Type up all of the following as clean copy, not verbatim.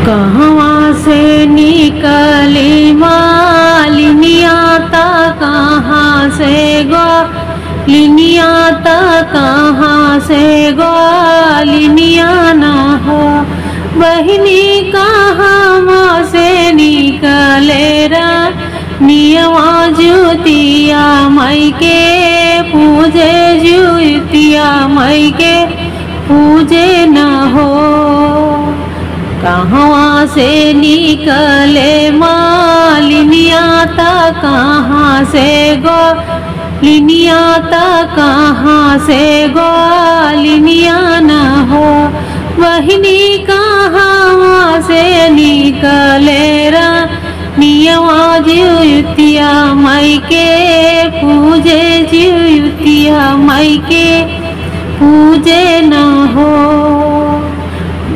कहवा से निकली मालिनिया ता कहाँ से ग्वालिनिया ता कहाँ से ग्वालिनिया न हो। बहिनी कहाँ से निकले नियवा जुतिया मई के पूजे जुतिया मई के पूजे न हो। कहाँ से निकले मालिनिया ता कहाँ से ग्वालिनिया ता कहाँ से ग्वालिनिया न हो। बहिनी कहाँ से निकले नियवा जुतिया मई के पूजे जुतिया मई के पूजे न हो।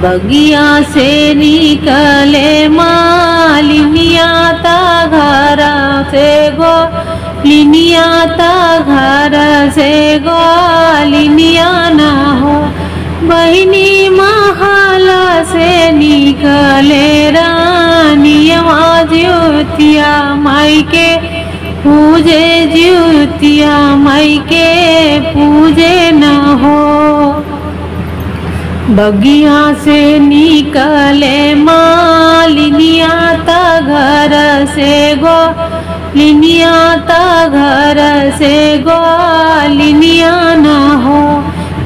बगिया से निकले मालिनिया ता घर से ग्वालिनिया ता घर से ग्वालिनिया न हो। बहिनी महल से निकले नियवा जुतिया मई के पूजे जुतिया मई के पूजे न हो। बगिया से निकले मालिनिया ता घर से ग्वालिनिया ता घर से ग्वालिनिया न हो।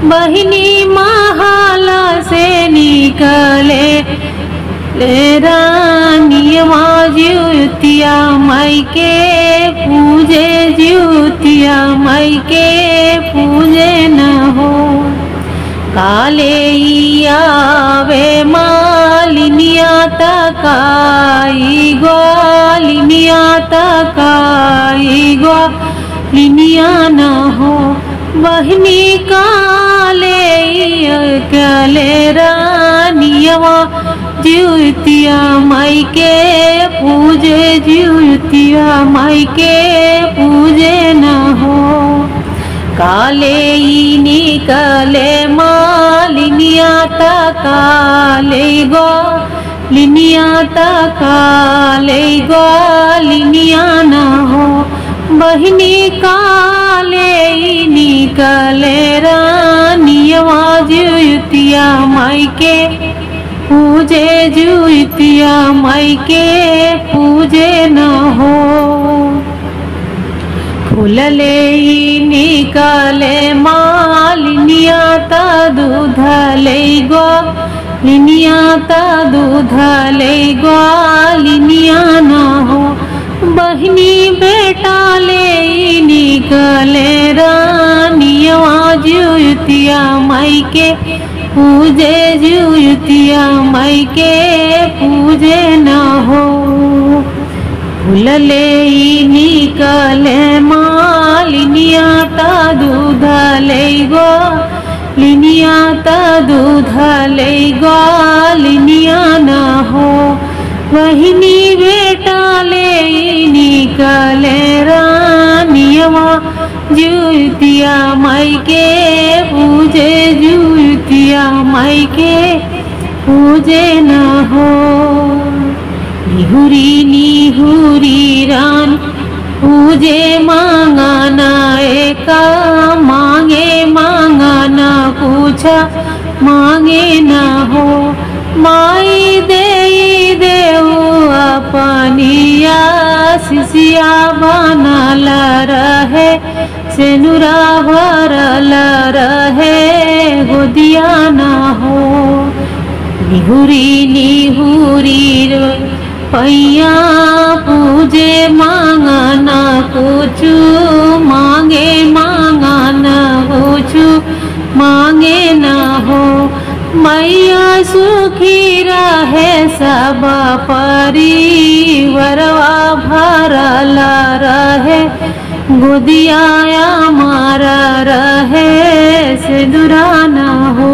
बहिनी महल से निकले नियवा जुतिया मई के पूजे जुतिया मई के पूजे न हो। काले आवे मालिनिया ता काई ग्वालिनिया ता काई ग्वालिनिया न हो। बहिनी काले कले नियवा जुतिया मई के पूजे जुतिया मई के पूजे न हो। काले निकले मालिनिया ता काले ग्वालिनिया ता काले ग्वालिनिया न हो। बहिनी काले निकले नियवा जुतिया मई के पूजे जुतिया मई के पूजे न हो। फूलले निकले मालिनिया ता दूध ले ग्वालिनिया ता दूध ले ग्वालिनिया न हो। बहिनी बेटा ले निकले नियवा जुतिया मई के पूजे जुतिया मई के पूजे न हो। फूलले निकले मालिनिया ता दूध ले ग्वालिनिया ता दूध ले ग्वालिनिया न हो। बहिनी बेटा ले निकले नियवा जुतिया मई के पूजे जुतिया मई के पूजे न हो। निहुरी निहुरी रान पूजे मांगना एका मांगे मांगना पूछा मांगे न हो। माई दे देऊ अपनिया शिष्या बनल रहे सेनुरा भरल रहे गोदिया न हो। निहुरी निहुरी पैया पूजे मांगना कुछ मांगे मांगना कुछ मांगे न हो। मैया सुखी रहे सब परिवारवा भरल रहे गोदिया मारा रहे सिंदूरा न हो।